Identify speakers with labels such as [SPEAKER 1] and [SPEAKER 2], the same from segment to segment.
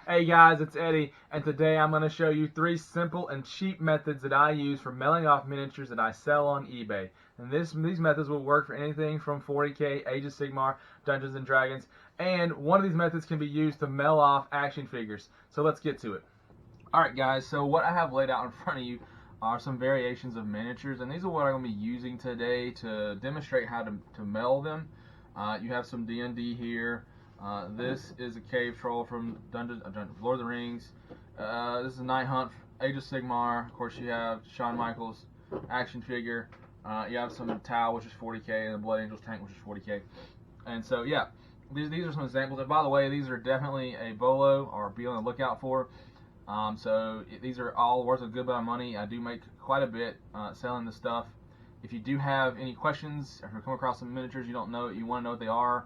[SPEAKER 1] Hey guys, it's Eddie, and today I'm going to show you 3 simple and cheap methods that I use for mailing off miniatures that I sell on eBay. And these methods will work for anything from 40K, Age of Sigmar, Dungeons & Dragons, and one of these methods can be used to mail off action figures. So let's get to it. Alright guys, so what I have laid out in front of you are some variations of miniatures, and these are what I'm going to be using today to demonstrate how to mail them. You have some D&D here. This is a cave troll from Lord of the Rings. This is a Night Hunt, Age of Sigmar. Of course, you have Shawn Michaels action figure. You have some Tau, which is 40K, and the Blood Angels tank, which is 40K. And so, yeah, these are some examples. And by the way, these are definitely a bolo or be on the lookout for. These are all worth a good amount of money. I do make quite a bit selling this stuff. If you do have any questions, or if you come across some miniatures you don't know, you want to know what they are,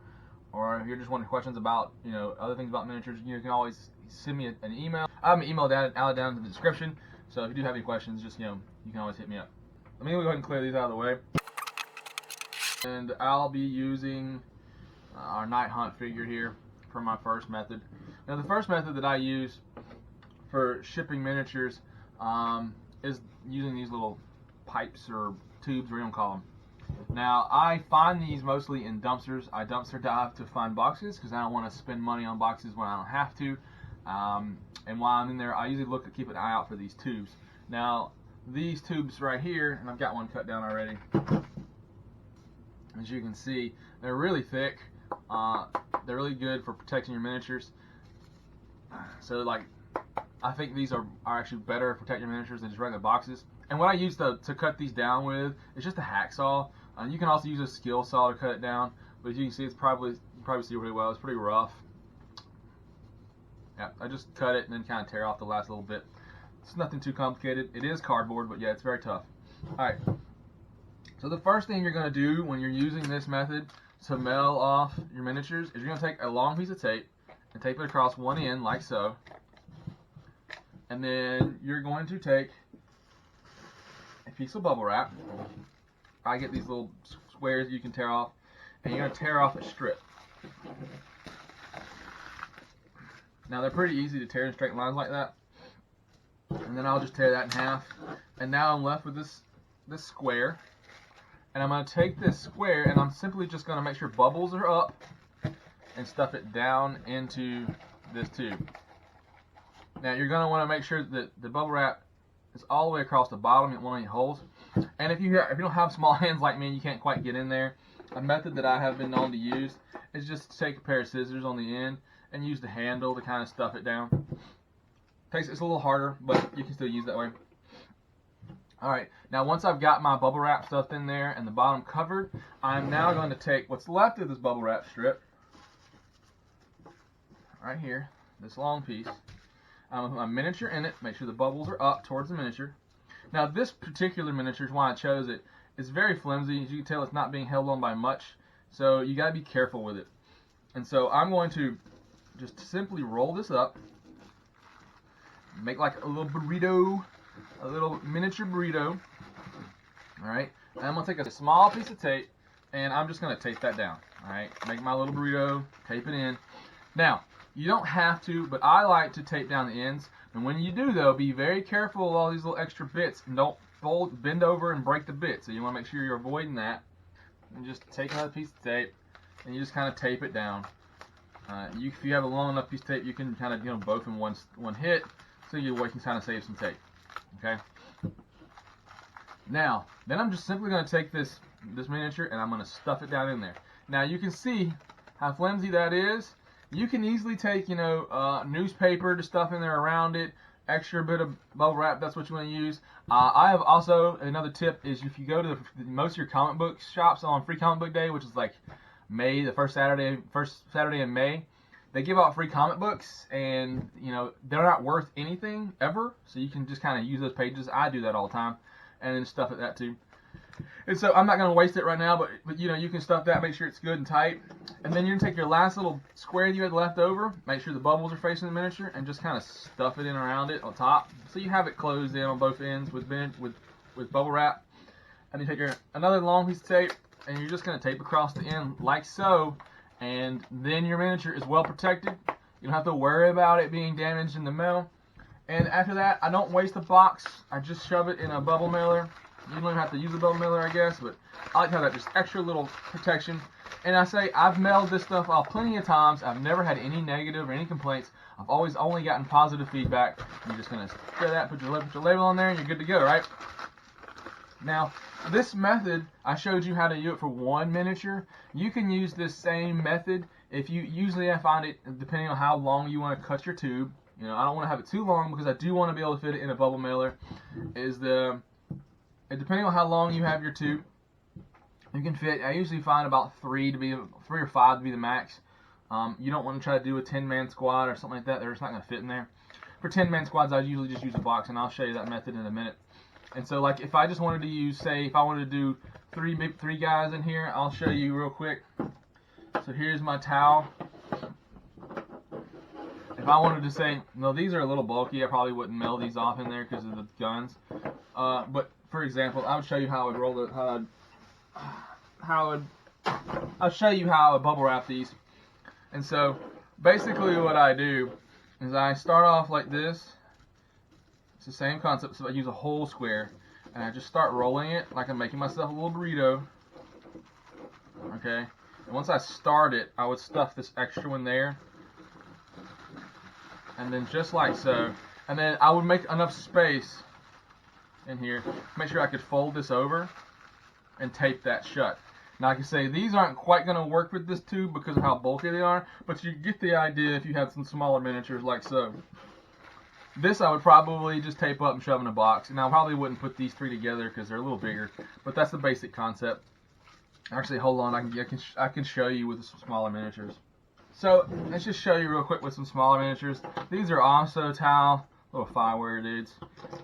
[SPEAKER 1] or if you're just wondering questions about, other things about miniatures, you can always send me an email. I have an email down in the description, so if you do have any questions, just, you can always hit me up. Let me go ahead and clear these out of the way. And I'll be using our Night Hunt figure here for my first method. Now, the first method that I use for shipping miniatures is using these little pipes or tubes, whatever you want to call them. Now, I find these mostly in dumpsters. I dumpster dive to find boxes because I don't want to spend money on boxes when I don't have to. And while I'm in there, I usually keep an eye out for these tubes. Now, these tubes right here, and I've got one cut down already. As you can see, they're really thick. They're really good for protecting your miniatures. So, I think these are actually better at protecting your miniatures than just regular boxes. And what I use to cut these down with is just a hacksaw. You can also use a skill saw to cut it down, but as you can see, you probably see really well. It's pretty rough. Yeah, I just cut it and then kind of tear off the last little bit. It's nothing too complicated. It is cardboard, but yeah, it's very tough. All right. So the first thing you're going to do when you're using this method to mail off your miniatures is you're going to take a long piece of tape and tape it across one end like so. And then you're going to take a piece of bubble wrap. I get these little squares you can tear off, and you're going to tear off a strip. Now, they're pretty easy to tear in straight lines like that. And then I'll just tear that in half. And now I'm left with this square. And I'm going to take this square, and I'm simply just going to make sure bubbles are up and stuff it down into this tube. Now, you're going to want to make sure that the bubble wrap is all the way across the bottom. You don't want any holes. And if you don't have small hands like me and you can't quite get in there, a method that I have been known to use is just take a pair of scissors on the end and use the handle to kind of stuff it down. It's a little harder, but you can still use that way. Alright, now once I've got my bubble wrap stuffed in there and the bottom covered, I'm now going to take what's left of this bubble wrap strip, right here, this long piece. I'm going to put my miniature in it, make sure the bubbles are up towards the miniature. Now, this particular miniature, is why I chose it, is very flimsy. As you can tell, it's not being held on by much, so you got to be careful with it. And so I'm going to just simply roll this up, make like a little burrito, a little miniature burrito. All right, and I'm going to take a small piece of tape, and I'm just going to tape that down. All right, make my little burrito, tape it in. Now, you don't have to, but I like to tape down the ends. And when you do, though, be very careful with all these little extra bits, and don't bend over and break the bit. So you want to make sure you're avoiding that. And just take another piece of tape, and you just kind of tape it down. If you have a long enough piece of tape, you can kind of both in one hit, so you can kind of save some tape. Okay. Now, then I'm just simply going to take this miniature and I'm going to stuff it down in there. Now you can see how flimsy that is. You can easily take, newspaper to stuff in there around it, extra bit of bubble wrap, that's what you want to use. I have also, another tip is if you go to most of your comic book shops on Free Comic Book Day, which is like May, the first Saturday in May, they give out free comic books, and, they're not worth anything ever, so you can just kind of use those pages. I do that all the time, and then stuff at that too. And so I'm not going to waste it right now, but you can stuff that, make sure it's good and tight. And then you're going to take your last little square that you had left over, make sure the bubbles are facing the miniature, and just kind of stuff it in around it on top. So you have it closed in on both ends with bubble wrap. And you take another long piece of tape, and you're just going to tape across the end like so. And then your miniature is well protected. You don't have to worry about it being damaged in the mail. And after that, I don't waste a box. I just shove it in a bubble mailer. You don't even have to use a bubble mailer, I guess, but I like to have that just extra little protection. And I say I've mailed this stuff off plenty of times. I've never had any negative or any complaints. I've always only gotten positive feedback. You're just going to spray that, put your label on there, and you're good to go, right? Now, this method, I showed you how to do it for one miniature. You can use this same method if you, usually I find it, depending on how long you want to cut your tube. You know, I don't want to have it too long because I do want to be able to fit it in a bubble mailer. Depending on how long you have your tube, you can fit, I usually find about 3 or 5 to be the max. You don't want to try to do a 10-man squad or something like that. They're just not going to fit in there. For 10-man squads, I usually just use a box, and I'll show you that method in a minute. And so, like, if I just wanted to use, say, if I wanted to do three guys in here, I'll show you real quick. So here's my towel. If I wanted to say, no, these are a little bulky, I probably wouldn't mail these off in there because of the guns. But for example, I would show you how I would roll it, I'll show you how I bubble wrap these. And so basically what I do is I start off like this. It's the same concept, so I use a whole square and I just start rolling it like I'm making myself a little burrito. Okay, and once I start it, I would stuff this extra one there, and then just like so, and then I would make enough space in here, make sure I could fold this over and tape that shut. Now, I can say these aren't quite going to work with this tube because of how bulky they are, but you get the idea if you have some smaller miniatures like so. This I would probably just tape up and shove in a box. Now, I probably wouldn't put these 3 together because they're a little bigger, but that's the basic concept. Actually, hold on, I can show you with some smaller miniatures. So let's just show you real quick with some smaller miniatures. These are also towel, little 5-wire dudes.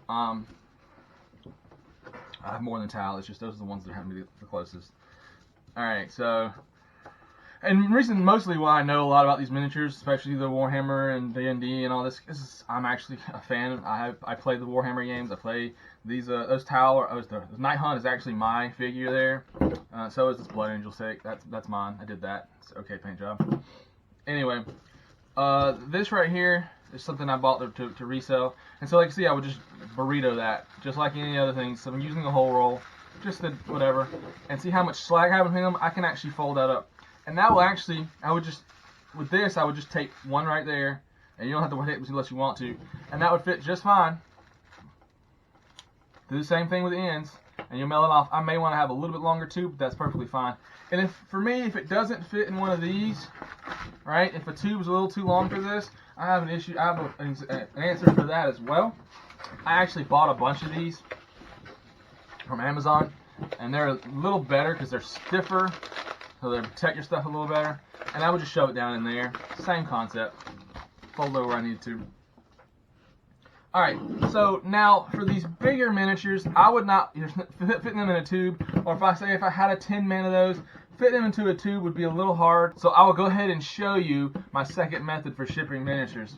[SPEAKER 1] I have more than towel. It's just those are the ones that happen to be the closest. All right, so. And the reason mostly why I know a lot about these miniatures, especially the Warhammer and D&D and all this, is I'm actually a fan. I play the Warhammer games. I play these those Tower. The Night Hunt is actually my figure there. So is this Blood Angel Sick. That's mine. I did that. It's okay paint job. Anyway, this right here is something I bought to resell. And so like you see, I would just burrito that just like any other thing. So I'm using a whole roll, just the whatever, and see how much slack I have between them. I can actually fold that up. And that will actually, with this, I would just tape one right there, and you don't have to tape unless you want to, and that would fit just fine. Do the same thing with the ends, and you'll mail it off. I may want to have a little bit longer tube, but that's perfectly fine. And for me, if it doesn't fit in one of these, right, if a tube is a little too long for this, I have an issue. I have an answer for that as well. I actually bought a bunch of these from Amazon, and they're a little better because they're stiffer. So they protect your stuff a little better. And I would just shove it down in there. Same concept. Fold over where I need to. Alright, so now for these bigger miniatures, I would not fit them in a tube. Or if I had a 10-man of those, fit them into a tube would be a little hard. So I will go ahead and show you my second method for shipping miniatures.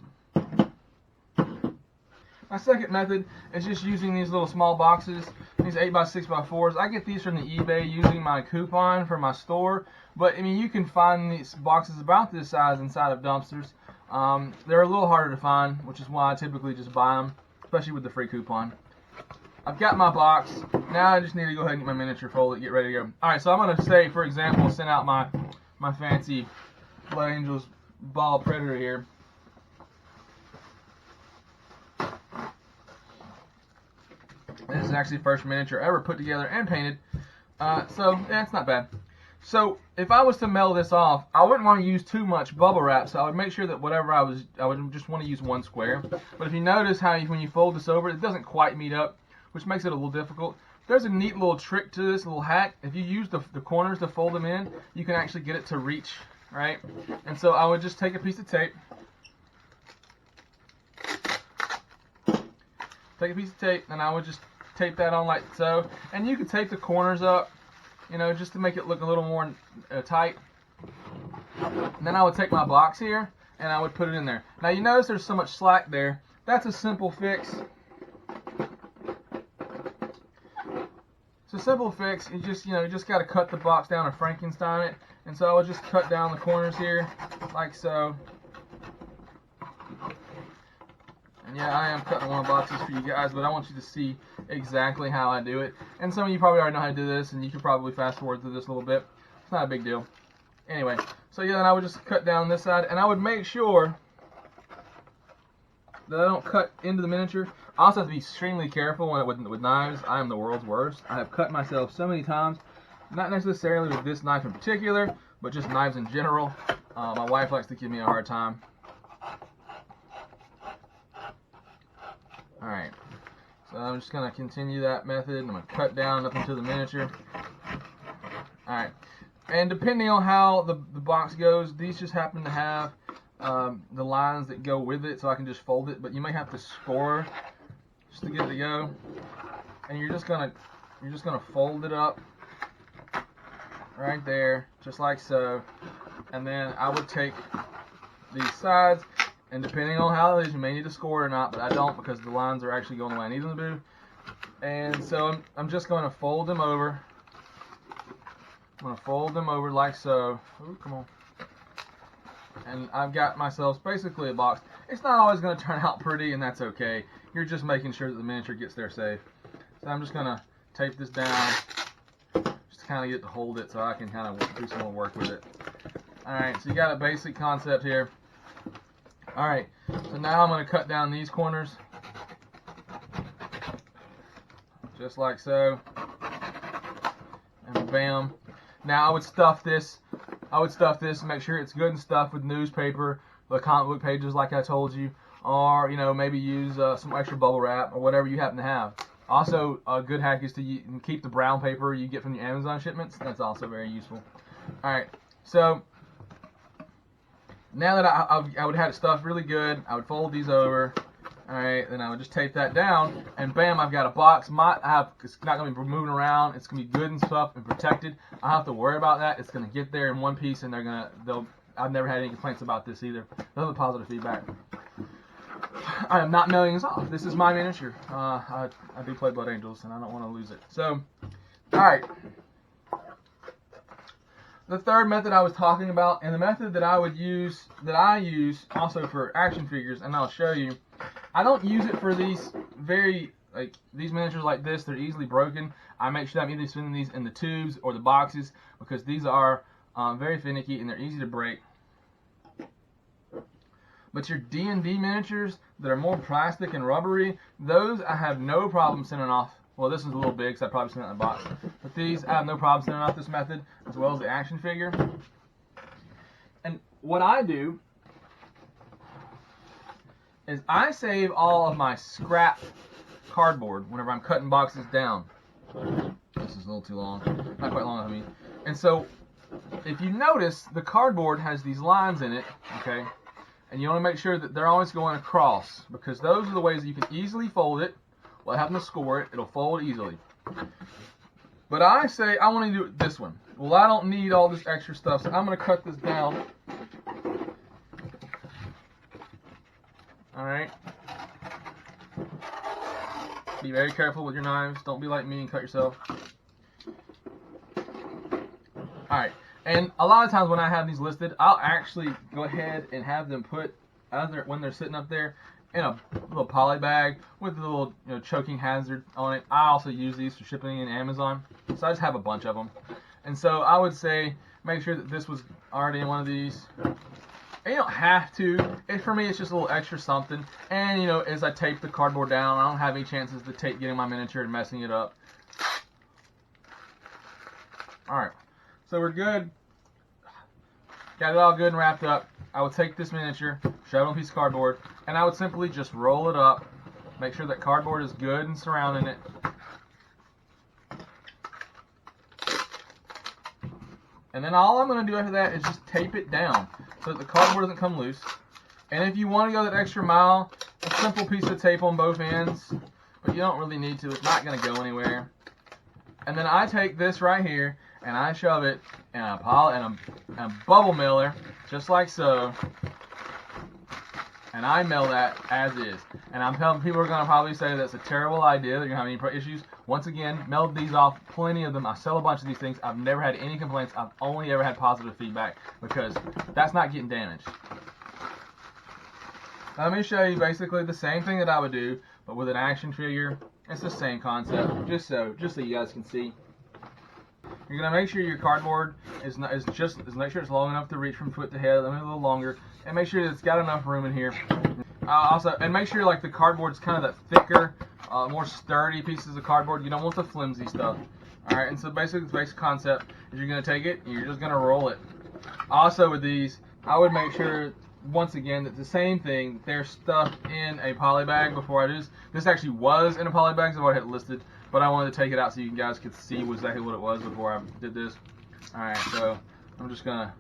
[SPEAKER 1] My second method is just using these little small boxes, these 8x6x4s. I get these from the eBay using my coupon for my store, but I mean you can find these boxes about this size inside of dumpsters. They're a little harder to find, which is why I typically just buy them, especially with the free coupon. I've got my box. Now I just need to go ahead and get my miniature folded, get ready to go. Alright, so I'm going to say, for example, send out my fancy Blood Angels Ball Predator here. This is actually the first miniature ever put together and painted. So, yeah, it's not bad. So, if I was to mail this off, I wouldn't want to use too much bubble wrap, so I would make sure that whatever I would just want to use one square. But if you notice how when you fold this over, it doesn't quite meet up, which makes it a little difficult. There's a neat little trick to this little hack. If you use the corners to fold them in, you can actually get it to reach, right? And so I would just take a piece of tape. Take a piece of tape, and I would just tape that on like so, and you can tape the corners up, you know, just to make it look a little more tight. And then I would take my box here and I would put it in there. Now you notice there's so much slack there. That's a simple fix. It's a simple fix. You just got to cut the box down or Frankenstein it. And so I would just cut down the corners here like so. Yeah, I am cutting one of the boxes for you guys, but I want you to see exactly how I do it. And some of you probably already know how to do this, and you could probably fast forward through this a little bit. It's not a big deal. Anyway, so yeah, then I would just cut down this side, and I would make sure that I don't cut into the miniature. I also have to be extremely careful with knives. I am the world's worst. I have cut myself so many times, not necessarily with this knife in particular, but just knives in general. My wife likes to give me a hard time. Alright, so I'm just going to continue that method. I'm going to cut down up into the miniature. Alright, and depending on how the box goes, these just happen to have the lines that go with it, so I can just fold it, but you may have to score just to get it to go. And you're just gonna fold it up right there, just like so. And then I would take these sides, and depending on how it is, you may need to score it or not, but I don't, because the lines are actually going the way I need them to do. And so I'm just going to fold them over. I'm going to fold them over like so. Ooh, come on. And I've got myself basically a box. It's not always going to turn out pretty, and that's okay. You're just making sure that the miniature gets there safe. So I'm just going to tape this down, just to kind of get to hold it so I can kind of do some more work with it. Alright, so you got a basic concept here. Alright, so now I'm going to cut down these corners, just like so, and bam. Now I would stuff this, make sure it's good and stuffed with newspaper, the comic book pages like I told you, or, you know, maybe use some extra bubble wrap or whatever you happen to have. Also, a good hack is to keep the brown paper you get from your Amazon shipments. That's also very useful. Alright, so now that I would have it stuffed really good, I would fold these over. Alright, then I would just tape that down, and bam, I've got a box. It's not going to be moving around. It's going to be good and stuffed and protected. I don't have to worry about that. It's going to get there in one piece, and I've never had any complaints about this either. Nothing positive feedback. I am not millions off. This is my miniature. I do play Blood Angels, and I don't want to lose it. So, alright. The third method I was talking about, and the method that I use also for action figures, and I'll show you. I don't use it for these these miniatures like this. They're easily broken. I make sure that I'm either spinning these in the tubes or the boxes, because these are very finicky and they're easy to break. But your D&D miniatures that are more plastic and rubbery, those I have no problem sending off. Well, this is a little big, so I probably sent it in a box. But these, I have no problem sending off this method, as well as the action figure. And what I do is I save all of my scrap cardboard whenever I'm cutting boxes down. This is a little too long. Not quite long enough, I mean. And so, if you notice, the cardboard has these lines in it, okay? And you want to make sure that they're always going across, because those are the ways that you can easily fold it. Without having to score it, it'll fold easily. But I say I want to do it this one. Well, I don't need all this extra stuff, so I'm going to cut this down. Alright. Be very careful with your knives. Don't be like me and cut yourself. Alright. And a lot of times when I have these listed, I'll actually go ahead and have them put, when they're sitting up there, in a little poly bag with a little choking hazard on it. I also use these for shipping in Amazon, so I just have a bunch of them. And so I would say make sure that this was already in one of these. And you don't have to. For me, it's just a little extra something. And as I tape the cardboard down, I don't have any chances to tape getting my miniature and messing it up. All right, so we're good. Got it all good and wrapped up. I would take this miniature, shove it on a piece of cardboard, and I would simply just roll it up, make sure that cardboard is good and surrounding it. And then all I'm going to do after that is just tape it down so that the cardboard doesn't come loose. And if you want to go that extra mile, a simple piece of tape on both ends, but you don't really need to. It's not going to go anywhere. And then I take this right here, and I shove it in a bubble miller, just like so. And I mill that as is. And I'm telling people are going to probably say that's a terrible idea, that you're going to have any issues. Once again, milled these off, plenty of them. I sell a bunch of these things. I've never had any complaints. I've only ever had positive feedback, because that's not getting damaged. Let me show you basically the same thing that I would do, but with an action figure. It's the same concept, just so you guys can see. You're gonna make sure your cardboard is make sure it's long enough to reach from foot to head, a little longer, and make sure it's got enough room in here. And make sure like the cardboard's kind of that thicker, more sturdy pieces of cardboard. You don't want the flimsy stuff. All right, and so basically the basic concept is you're gonna take it and you're just gonna roll it. Also with these, I would make sure once again that the same thing, that they're stuffed in a poly bag before I do this. This actually was in a poly bag, so I had it listed, but I wanted to take it out so you guys could see exactly what it was before I did this. Alright, so I'm just gonna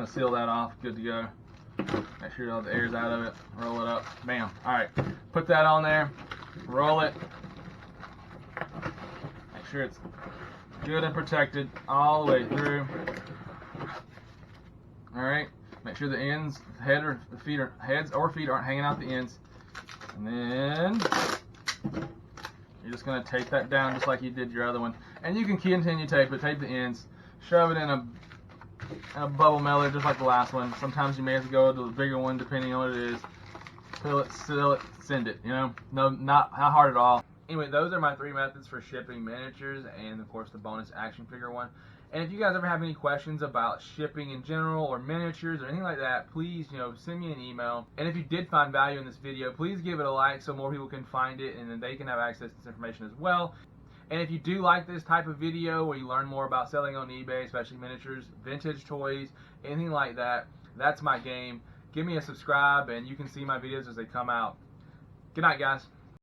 [SPEAKER 1] seal that off, good to go. Make sure all the air's out of it, roll it up, bam. Alright, put that on there, roll it, make sure it's good and protected all the way through. Alright, make sure the ends, heads or feet aren't hanging out the ends. And then you're just going to tape that down just like you did your other one. And you can continue to tape the ends, shove it in a bubble mailer just like the last one. Sometimes you may have to go to the bigger one depending on what it is. Fill it, seal it, send it, you know. No, not hard at all. Anyway, those are my 3 methods for shipping miniatures and of course the bonus action figure one. And if you guys ever have any questions about shipping in general or miniatures or anything like that, please, send me an email. And if you did find value in this video, please give it a like so more people can find it and then they can have access to this information as well. And if you do like this type of video where you learn more about selling on eBay, especially miniatures, vintage toys, anything like that, that's my game. Give me a subscribe and you can see my videos as they come out. Good night, guys.